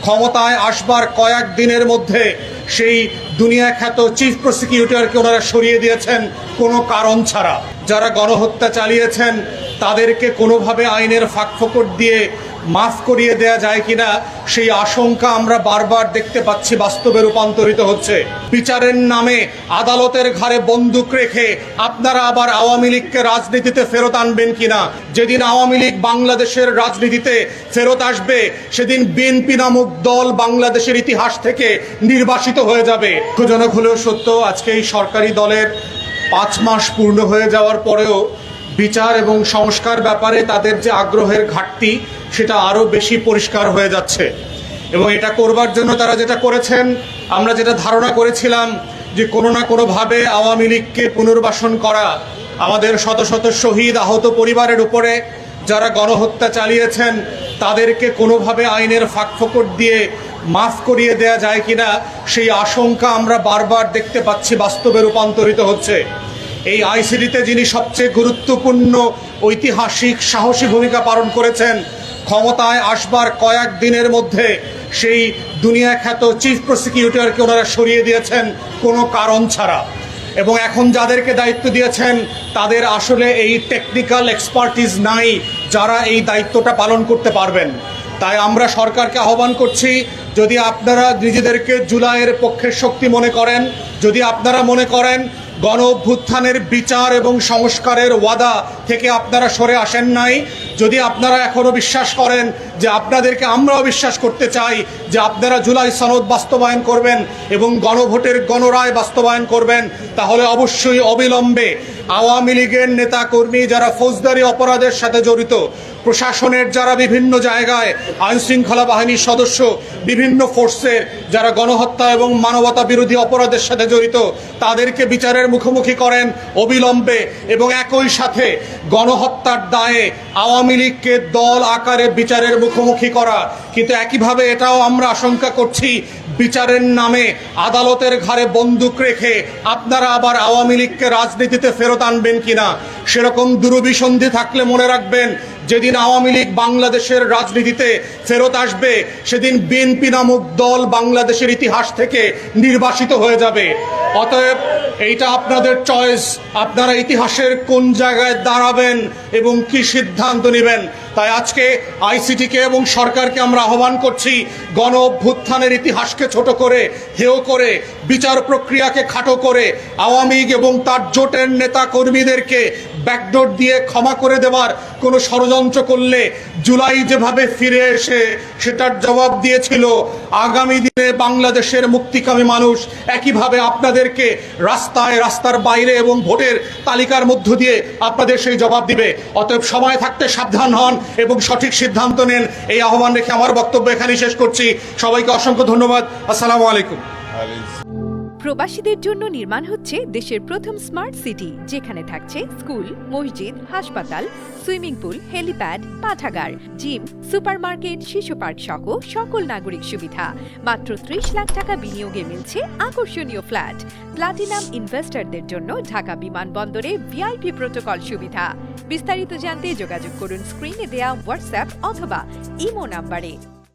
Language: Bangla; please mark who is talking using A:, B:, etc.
A: ক্ষমতায় আসবার কয়েক দিনের মধ্যে সেই দুনিয়া খ্যাত চিফ প্রসিকিউটরকে ওনারা সরিয়ে দিয়েছেন কোনো কারণ ছাড়া। যারা গণহত্যা চালিয়েছেন তাদেরকে কোনোভাবে আইনের ফাঁকফোকর দিয়ে মাফ করিয়ে দেয়া যায় কিনা সেই আশঙ্কা আমরা বারবার দেখতে পাচ্ছি বাস্তবে রূপান্তরিত হচ্ছে। বিচারের নামে আদালতের ঘাড়ে বন্দুক রেখে আপনারা আবার আওয়ামী লীগকে রাজনীতিতে ফেরত আনবেন কিনা। যেদিন আওয়ামী লীগ বাংলাদেশের রাজনীতিতে ফেরত আসবে সেদিন বিএনপি নামক দল বাংলাদেশের ইতিহাস থেকে নির্বাসিত হয়ে যাবে। দুঃখজনক হলেও সত্য, আজকে এই সরকারি দলের 5 মাস পূর্ণ হয়ে যাওয়ার পরেও বিচার এবং সংস্কার ব্যাপারে তাদের যে আগ্রহের ঘাটতি সেটা আরও বেশি পরিষ্কার হয়ে যাচ্ছে। এবং এটা করবার জন্য তারা যেটা করেছেন, আমরা যেটা ধারণা করেছিলাম যে কোনো না কোনোভাবে আওয়ামী লীগকে পুনর্বাসন করা, আমাদের শত শত শহীদ আহত পরিবারের উপরে যারা গণহত্যা চালিয়েছেন তাদেরকে কোনোভাবে আইনের ফাঁকফোকর দিয়ে মাফ করিয়ে দেয়া যায় কিনা সেই আশঙ্কা আমরা বারবার দেখতে পাচ্ছি বাস্তবে রূপান্তরিত হচ্ছে। এই আইসিটিতে যিনি সবচেয়ে গুরুত্বপূর্ণ ঐতিহাসিক সাহসী ভূমিকা পালন করেছেন, ক্ষমতায় আসবার কয়েক দিনের মধ্যে সেই দুনিয়া খ্যাত চিফ প্রসিকিউটরকে ওনারা সরিয়ে দিয়েছেন কোনো কারণ ছাড়া। এবং এখন যাদেরকে দায়িত্ব দিয়েছেন তাদের আসলে এই টেকনিক্যাল এক্সপার্টিস নাই যারা এই দায়িত্বটা পালন করতে পারবেন। তাই আমরা সরকারকে আহ্বান করছি, যদি আপনারা নিজেদেরকে জুলাইয়ের পক্ষের শক্তি মনে করেন, যদি আপনারা মনে করেন গণ অভ্যুত্থানের বিচার এবং সংস্কারের ওয়াদা থেকে আপনারা সরে আসেন নাই, যদি আপনারা এখনও বিশ্বাস করেন যে আপনাদেরকে আমরাও বিশ্বাস করতে চাই যে আপনারা জুলাই সনদ বাস্তবায়ন করবেন এবং গণভোটের গণরায় বাস্তবায়ন করবেন, তাহলে অবশ্যই অবিলম্বে আওয়ামী লীগের নেতাকর্মী যারা ফৌজদারি অপরাধের সাথে জড়িত, প্রশাসনের যারা বিভিন্ন জায়গায় আইনশৃঙ্খলা বাহিনীর সদস্য, বিভিন্ন ফোর্সের যারা গণহত্যা এবং মানবতা বিরোধী অপরাধের সাথে জড়িত, তাদেরকে বিচারের মুখোমুখি করেন অবিলম্বে। এবং একই সাথে গণহত্যার দায়ে আওয়ামী লীগকে দল আকারে বিচারের মুখোমুখি করা। কিন্তু একইভাবে এটাও আমরা আশঙ্কা করছি, বিচারের নামে আদালতের ঘাড়ে বন্দুক রেখে আপনারা আবার আওয়ামী লীগকে রাজনীতিতে ফেরত আনবেন কিনা। সেরকম দুরভিসন্ধি থাকলে মনে রাখবেন, যেদিন আওয়ামী লীগ বাংলাদেশের রাজনীতিতে ফেরত আসবে সেদিন বিএনপি নামক দল বাংলাদেশের ইতিহাস থেকে নির্বাসিত হয়ে যাবে। অতএব এইটা আপনাদের চয়েস, আপনারা ইতিহাসের কোন জায়গায় দাঁড়াবেন এবং কি সিদ্ধান্ত নেবেন। তাই আজকে আইসিটিকে এবং সরকারকে আমরা আহ্বান করছি, গণ অভ্যুত্থানের ইতিহাসকে ছোট করে, হেয় করে, বিচার প্রক্রিয়াকে খাটো করে আওয়ামী লীগ এবং তার জোটের নেতা কর্মীদেরকে ব্যাকডোর দিয়ে ক্ষমা করে দেওয়ার কোনো ষড়যন্ত্র করলে জুলাই যেভাবে ফিরে এসে সেটার জবাব দিয়েছিল, আগামী দিনে বাংলাদেশের মুক্তিকামী মানুষ একইভাবে আপনাদেরকে রাস্তার বাইরে এবং ভোটের তালিকার মধ্য দিয়ে আপনাদের সেই জবাব দিবে। অতএব সময় থাকতে সাবধান হন এবং সঠিক সিদ্ধান্ত নেন। এই আহ্বান রেখে আমার বক্তব্য এখানেই শেষ করছি। সবাইকে অসংখ্য ধন্যবাদ। আসসালামু আলাইকুম।
B: প্রবাসীদের জন্য নির্মাণ হচ্ছে দেশের প্রথম স্মার্ট সিটি, যেখানে থাকছে স্কুল, মসজিদ, হাসপাতাল, সুইমিং পুল, হেলিপ্যাড, পাঠাগার, জিম, সুপারমার্কেট, শিশু পার্ক সহ সকল নাগরিক সুবিধা। মাত্র 30 লাখ টাকা বিনিয়োগে মিলছে আকর্ষণীয় ফ্ল্যাট। প্লাটিনাম ইনভেস্টরদের জন্য ঢাকা বিমানবন্দরে ভিআইপি প্রোটোকল সুবিধা। বিস্তারিত জানতে যোগাযোগ করুন স্ক্রিনে দেয়া হোয়াটসঅ্যাপ অথবা ইমো নাম্বারে।